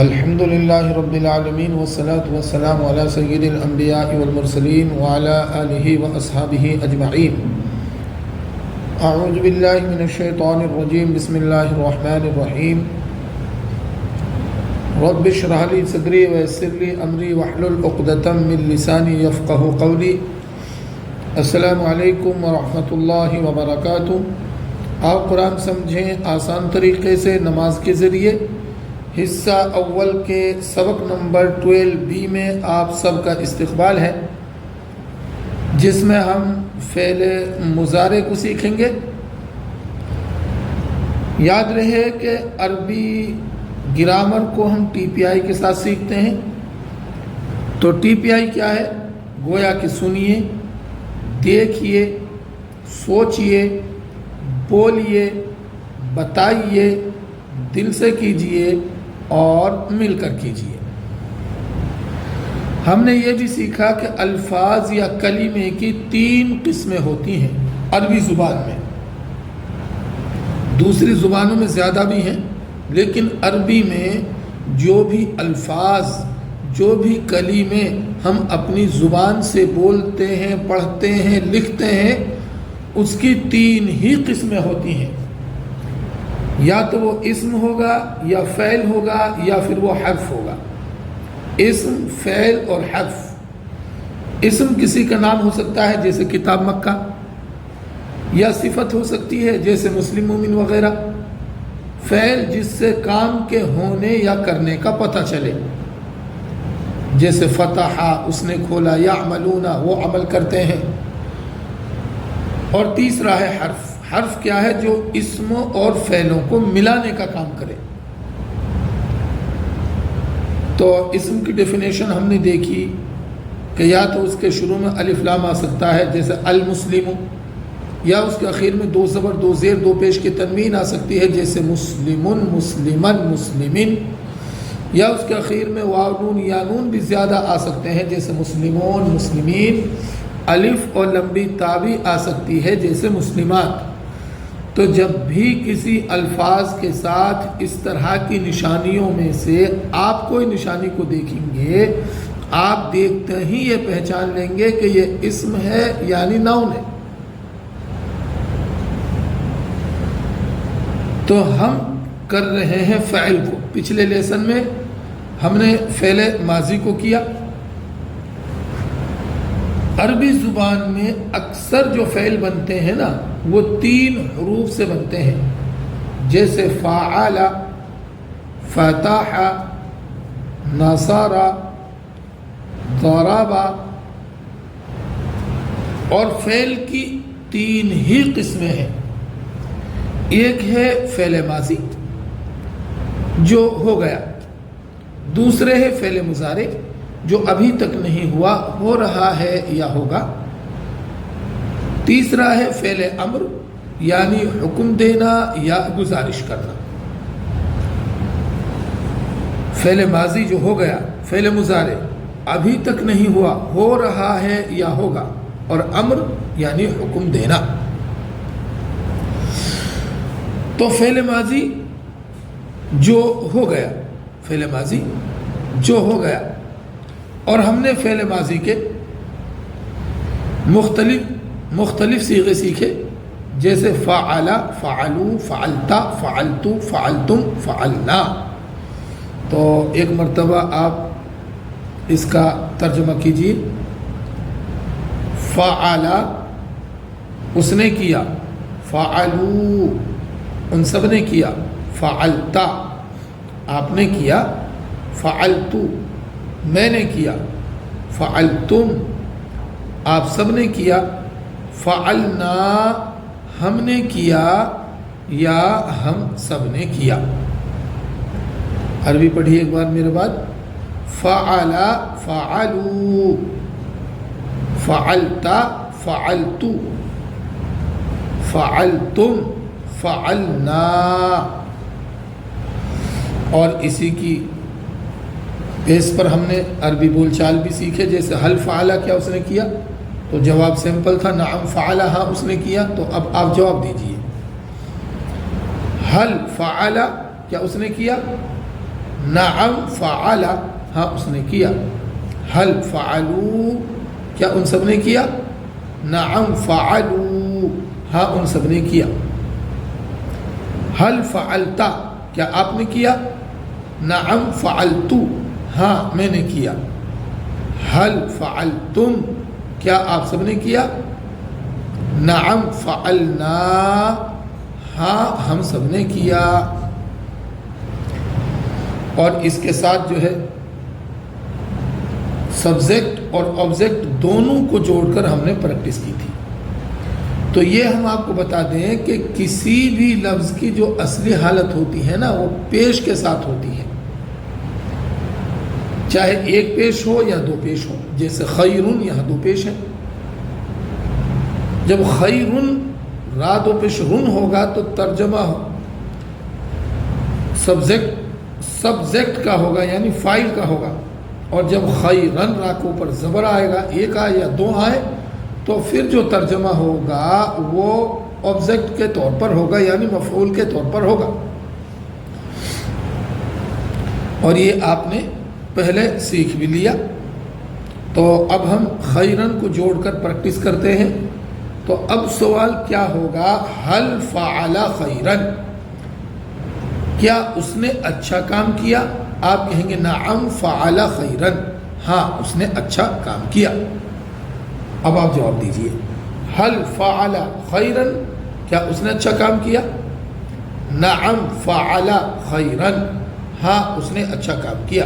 الحمد لله رب العالمين والصلاة والسلام على سيد الأنبياء والمرسلين وعلى آله وأصحابه أجمعين. أعوذ بالله من الشيطان الرجيم. بسم الله الرحمن الرحيم. رب اشرح لي صدري ويسر لي أمري واحلل عقدة من لساني يفقهوا قولي. السلام علیکم ورحمۃ اللہ وبرکاتہ. آپ قرآن سمجھیں آسان طریقے سے نماز کے ذریعے. حصہ اول کے سبق نمبر 12B میں آپ سب کا استقبال ہے، جس میں ہم فعل مضارع کو سیکھیں گے. یاد رہے کہ عربی گرامر کو ہم TPI کے ساتھ سیکھتے ہیں. تو TPI کیا ہے؟ گویا کہ سنیے، دیکھیے، سوچئے، بولیے، بتائیے، دل سے کیجئے اور مل کر کیجئے. ہم نے یہ بھی سیکھا کہ الفاظ یا کلمے کی 3 قسمیں ہوتی ہیں عربی زبان میں. دوسری زبانوں میں زیادہ بھی ہیں، لیکن عربی میں جو بھی الفاظ، جو بھی کلمے ہم اپنی زبان سے بولتے ہیں، پڑھتے ہیں، لکھتے ہیں، اس کی 3 ہی قسمیں ہوتی ہیں. یا تو وہ اسم ہوگا، یا فعل ہوگا، یا پھر وہ حرف ہوگا. اسم، فعل اور حرف. اسم کسی کا نام ہو سکتا ہے جیسے کتاب مکہ، یا صفت ہو سکتی ہے جیسے مسلم مومن وغیرہ. فعل جس سے کام کے ہونے یا کرنے کا پتہ چلے، جیسے فتح، اس نے کھولا، یعملون، وہ عمل کرتے ہیں. اور تیسرا ہے حرف. حرف کیا ہے؟ جو اسموں اور فعلوں کو ملانے کا کام کرے. تو اسم کی ڈیفینیشن ہم نے دیکھی کہ یا تو اس کے شروع میں الف لام آ سکتا ہے جیسے المسلم، یا اس کے اخیر میں 2 زبر 2 زیر 2 پیش کی تنوین آ سکتی ہے جیسے مسلمن، مسلمن، مسلمن. یا اس کے اخیر میں واو نون یا نون بھی زیادہ آ سکتے ہیں جیسے مسلمون، مسلمین. الف اور لمبی تا بھی آ سکتی ہے جیسے مسلمات. تو جب بھی کسی الفاظ کے ساتھ اس طرح کی نشانیوں میں سے آپ کوئی نشانی کو دیکھیں گے، آپ دیکھتے ہی یہ پہچان لیں گے کہ یہ اسم ہے یعنی ناؤن ہے. تو ہم کر رہے ہیں فعل کو. پچھلے لیسن میں ہم نے فعل ماضی کو کیا. عربی زبان میں اکثر جو فعل بنتے ہیں نا، وہ 3 حروف سے بنتے ہیں، جیسے فعل، فتح، نصر، ضرب. اور فعل کی 3 ہی قسمیں ہیں. ایک ہے فعل ماضی جو ہو گیا، دوسرے ہے فعل مضارع جو ابھی تک نہیں ہوا، ہو رہا ہے یا ہوگا. تیسرا ہے فعل امر یعنی حکم دینا یا گزارش کرنا. فعل ماضی جو ہو گیا، فعل مضارع ابھی تک نہیں ہوا، ہو رہا ہے یا ہوگا، اور امر یعنی حکم دینا. تو فعل ماضی جو ہو گیا، فعل ماضی جو ہو گیا، اور ہم نے فعل ماضی کے مختلف صیغے سیکھے جیسے فعل، فعلو، فعلتا، فعلتو، فعلتم، فعلنا. تو ایک مرتبہ آپ اس کا ترجمہ کیجیے. فعل اس نے کیا، فعلو ان سب نے کیا، فعلتا آپ نے کیا، فعلتو میں نے کیا، فعلتم آپ سب نے کیا، فعلنا ہم نے کیا یا ہم سب نے کیا. عربی پڑھیے ایک بار میرے بعد. فعل، فعلو، فعلتا، فعلتو، فعلتم، فعلنا. اور اسی کی بیس پر ہم نے عربی بول چال بھی سیکھے، جیسے حل فعلا کیا اس نے کیا، تو جواب سمپل تھا نعم فعلا ہاں اس نے کیا. تو اب آپ جواب دیجئے. حل فعلا کیا اس نے کیا؟ نعم فعل، ہاں اس نے کیا. حل فعلوا، کیا ان سب نے کیا؟ نعم فعلوا، ہاں ان سب نے کیا. حل فعلت، کیا آپ نے کیا؟ نعم فعلت، ہاں میں نے کیا. حل فعلتم، کیا آپ سب نے کیا؟ نعم فعلنا، ہاں ہم سب نے کیا. اور اس کے ساتھ جو ہے سبجیکٹ اور آبجیکٹ دونوں کو جوڑ کر ہم نے پریکٹس کی تھی. تو یہ ہم آپ کو بتا دیں کہ کسی بھی لفظ کی جو اصلی حالت ہوتی ہے نا وہ پیش کے ساتھ ہوتی ہے، چاہے ایک پیش ہو یا دو پیش ہو. جیسے خیرن، یہاں دو پیش ہے. جب خیرن را دو پیش رن ہوگا تو ترجمہ سبجیکٹ کا ہوگا، یعنی فاعل کا ہوگا. اور جب خیرن را کے اوپر زبر آئے گا، ایک آئے یا دو آئے، تو پھر جو ترجمہ ہوگا وہ آبجیکٹ کے طور پر ہوگا، یعنی مفعول کے طور پر ہوگا. اور یہ آپ نے پہلے سیکھ بھی لیا. تو اب ہم خیرن کو جوڑ کر پریکٹس کرتے ہیں. تو اب سوال کیا ہوگا؟ حل فعل خیرن، کیا اس نے اچھا کام کیا؟ آپ کہیں گے نعم فعل خیرن، ہاں اس نے اچھا کام کیا. اب آپ جواب دیجئے، حل فعل خیرن، کیا اس نے اچھا کام کیا؟ نعم فعل خیرن، ہاں اس نے اچھا کام کیا.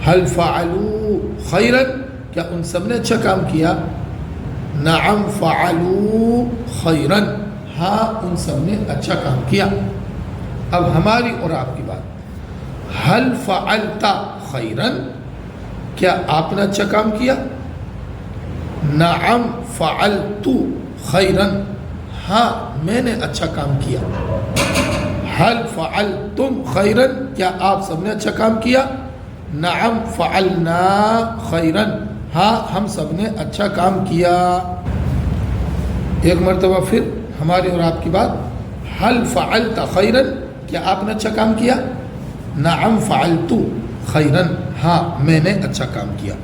حل فعلوا خیرن، کیا ان سب نے اچھا کام کیا؟ نعم فعلوا خیرن، ہاں ان سب نے اچھا کام کیا. اب ہماری اور آپ کی بات، حل فعلت خیرن، کیا آپ نے اچھا کام کیا؟ نعم فعلت خیرن، ہاں میں نے اچھا کام کیا. حل فعلتم خیرن، کیا آپ سب نے اچھا کام کیا؟ نعم فعلنا خیرن، ہاں ہم سب نے اچھا کام کیا. ایک مرتبہ پھر ہماری اور آپ کی بات، حل فعلت خیرن، کیا آپ نے اچھا کام کیا؟ نعم فعلت خیرن، ہاں میں نے اچھا کام کیا.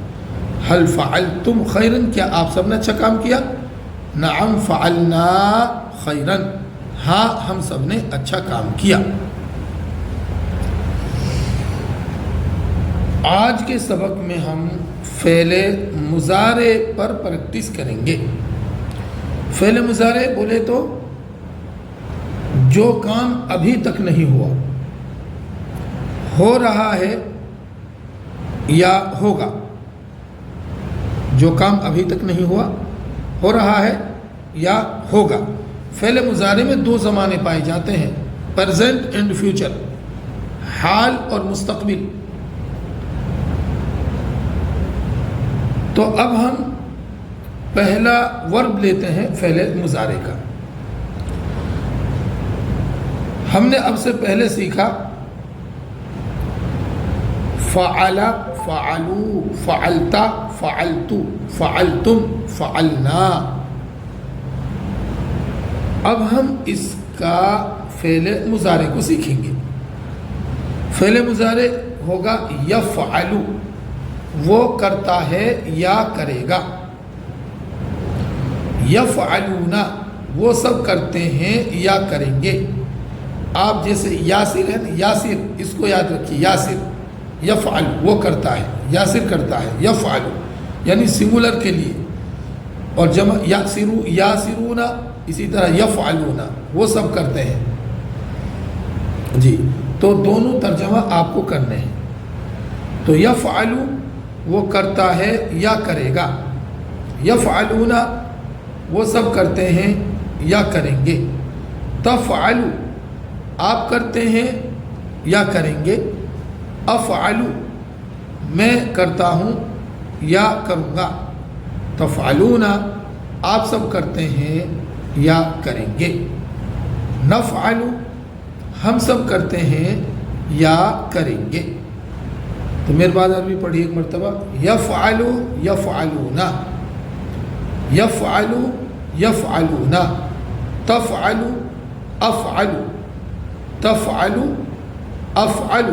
حل فعلتم خیرن، کیا آپ سب نے اچھا کام کیا؟ نعم فعلنا خیرن، ہاں ہم سب نے اچھا کام کیا. آج کے سبق میں ہم فعل مضارع پر پریکٹس کریں گے. فعل مضارع بولے تو جو کام ابھی تک نہیں ہوا، ہو رہا ہے یا ہوگا. جو کام ابھی تک نہیں ہوا، ہو رہا ہے یا ہوگا. فعل مضارع میں دو زمانے پائے جاتے ہیں، پریزنٹ اینڈ فیوچر، حال اور مستقبل. تو اب ہم پہلا ورب لیتے ہیں فعل مضارع کا. ہم نے اب سے پہلے سیکھا فعل، فعلوا، فعلت، فعلت، فعلتم، فعلنا. اب ہم اس کا فعل مضارع کو سیکھیں گے. فعل مضارع ہوگا یفعل، وہ کرتا ہے یا کرے گا. یفعلون، وہ سب کرتے ہیں یا کریں گے. آپ جیسے یاسر ہے نا، یاسر، اس کو یاد رکھیے، یاسر یفعل، وہ کرتا ہے، یاسر کرتا ہے، یفعل یعنی سنگولر کے لیے. اور جمع یاسرو، یاسرون، اسی طرح یفعلون، وہ سب کرتے ہیں. جی تو دونوں ترجمہ آپ کو کرنے ہیں. تو یفعل وہ کرتا ہے یا کرے گا، یفعلون وہ سب کرتے ہیں یا کریں گے. تفعل آپ کرتے ہیں یا کریں گے. افعل میں کرتا ہوں یا کروں گا. تفعلون آپ سب کرتے ہیں یا کریں گے. نفعل ہم سب کرتے ہیں یا کریں گے. تو میرے بعد عربی پڑھی ایک مرتبہ، یفعل یفعلون، یفعل یفعلون، تفعل افعل، تفعل افعل،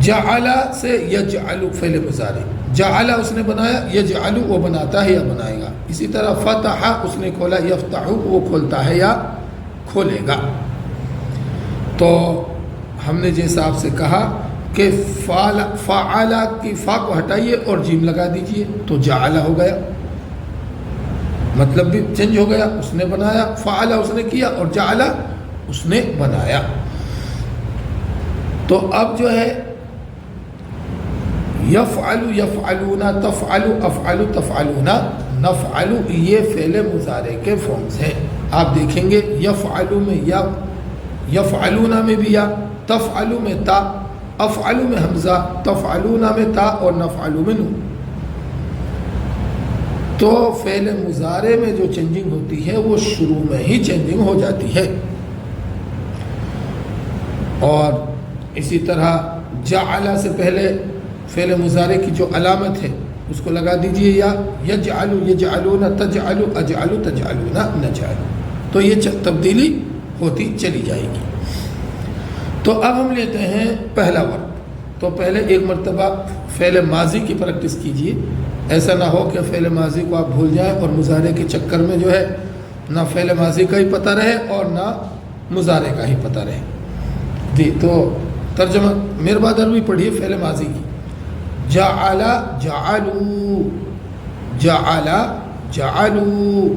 جعل سے یجعل فعل مضارع، جعل اس نے بنایا، یجعل وہ بناتا ہے یا بنائے گا. اسی طرح فتح اس نے کھولا، یفتح وہ کھولتا ہے یا کھولے گا. تو ہم نے جیسا آپ سے کہا کہ فعل کی فا کو ہٹائیے اور جیم لگا دیجئے تو جعل ہو گیا، مطلب بھی چینج ہو گیا. اس نے بنایا، فعل اس نے کیا، اور جعل اس نے بنایا. تو اب جو ہے یفعل یفعلون، تفعل افعل تفعلون، نفعل، یہ فعل مضارع کے فارمز ہیں. آپ دیکھیں گے یفعل میں یا، یفعلون میں بھی یا، تفعل میں تا، افعل میں حمزہ، تفعلون میں تا اور نفعل میں نون. تو فعل مضارع میں جو چینجنگ ہوتی ہے وہ شروع میں ہی چینجنگ ہو جاتی ہے. اور اسی طرح جعل سے پہلے فعل مضارع کی جو علامت ہے اس کو لگا دیجئے یا، یجعل یجعلون، تجعل اجعل تجعلون نجعل. تو یہ تبدیلی ہوتی چلی جائے گی. تو اب ہم لیتے ہیں پہلا ورڈ. تو پہلے ایک مرتبہ فعل ماضی کی پریکٹس کیجئے. ایسا نہ ہو کہ فعل ماضی کو آپ بھول جائیں اور مضارع کے چکر میں جو ہے نہ فعل ماضی کا ہی پتہ رہے اور نہ مضارع کا ہی پتہ رہے. جی تو ترجمہ میرے بعد عربی پڑھیے فعل ماضی کی. جعل جعلوا، جعل جعلوا،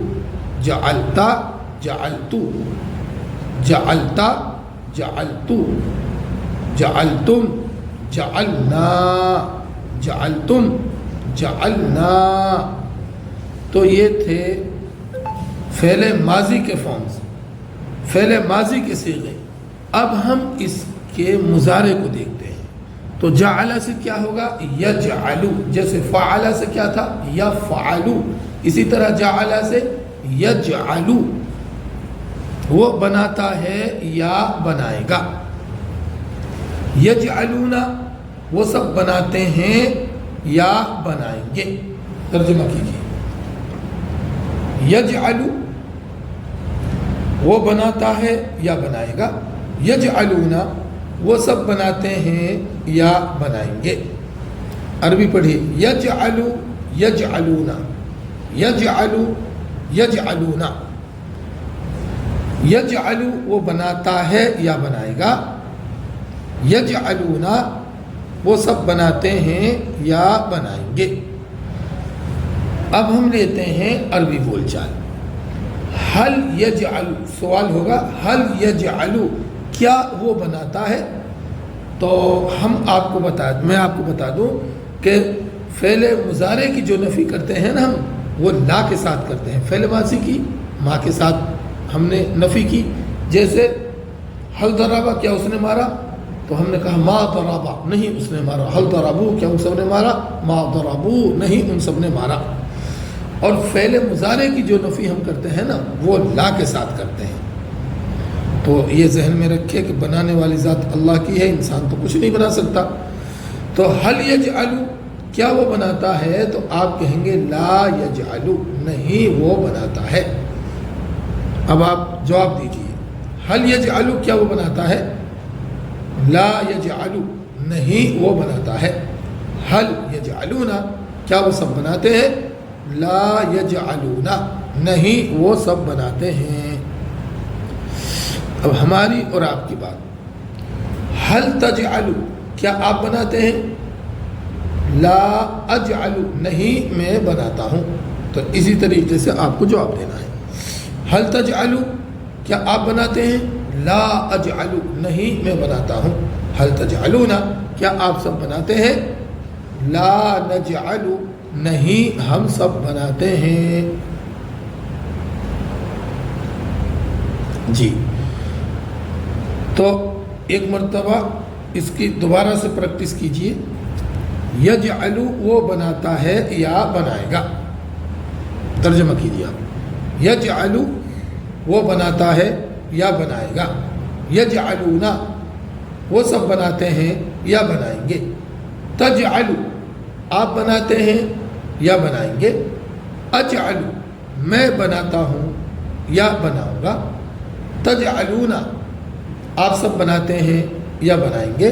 جعلت جعلت، جعلت جعلت، جعلتم جعلنا، جعلتم جعلنا. تو یہ تھے فعل ماضی کے فارمز، فعل ماضی کے صیغے. اب ہم اس کے مضارع کو دیکھتے ہیں. تو جعل سے کیا ہوگا؟ یجعل. جیسے فعل سے کیا تھا؟ یفعل. اسی طرح جعل سے یجعل، وہ بناتا ہے یا بنائے گا. یجعلون وہ سب بناتے ہیں یا بنائیں گے. ترجمہ کیجیے. یجعل وہ بناتا ہے یا بنائے گا، یجعلون وہ سب بناتے ہیں یا بنائیں گے. عربی پڑھیے. یجعل یجعلون، یجعل یجعلون. یجعل وہ بناتا ہے یا بنائے گا، یجعلون وہ سب بناتے ہیں یا بنائیں گے. اب ہم لیتے ہیں عربی بول چال. حل یجعل، سوال ہوگا حل یجعل کیا وہ بناتا ہے؟ تو میں آپ کو بتا دوں کہ فعل مضارع کی جو نفی کرتے ہیں نا ہم، وہ لا کے ساتھ کرتے ہیں. فعل ماضی کی ما کے ساتھ ہم نے نفی کی. جیسے حل ضربا، کیا اس نے مارا؟ تو ہم نے کہا ما ضربا، نہیں اس نے مارا. حل ضربو، کیا ان سب نے مارا؟ ما ضربو، نہیں ان سب نے مارا. اور فعل مضارع کی جو نفی ہم کرتے ہیں نا وہ لا کے ساتھ کرتے ہیں. تو یہ ذہن میں رکھے کہ بنانے والی ذات اللہ کی ہے، انسان تو کچھ نہیں بنا سکتا. تو حل یجعل کیا وہ بناتا ہے؟ تو آپ کہیں گے لا یجعل، نہیں وہ بناتا ہے. اب آپ جواب دیجیے. حل یجعل کیا وہ بناتا ہے؟ لا یجعل نہیں وہ بناتا ہے. حل یجعلون کیا وہ سب بناتے ہیں؟ لا یجعلون نہیں وہ سب بناتے ہیں. اب ہماری اور آپ کی بات. حل تجعل کیا آپ بناتے ہیں؟ لا اجعل نہیں میں بناتا ہوں. تو اسی طریقے سے آپ کو جواب دینا ہے. حل تجعل کیا آپ بناتے ہیں؟ لا اجعل نہیں میں بناتا ہوں. حل تجعلون کیا آپ سب بناتے ہیں؟ لا نجعل نہیں ہم سب بناتے ہیں. جی تو ایک مرتبہ اس کی دوبارہ سے پریکٹس کیجئے. یجعل وہ بناتا ہے یا بنائے گا. ترجمہ کیجئے آپ. یجعل وہ بناتا ہے یا بنائے گا. یجعلون وہ سب بناتے ہیں یا بنائیں گے. تجعل آپ بناتے ہیں یا بنائیں گے. اجعل میں بناتا ہوں یا بناؤں گا. تجعلون آپ سب بناتے ہیں یا بنائیں گے.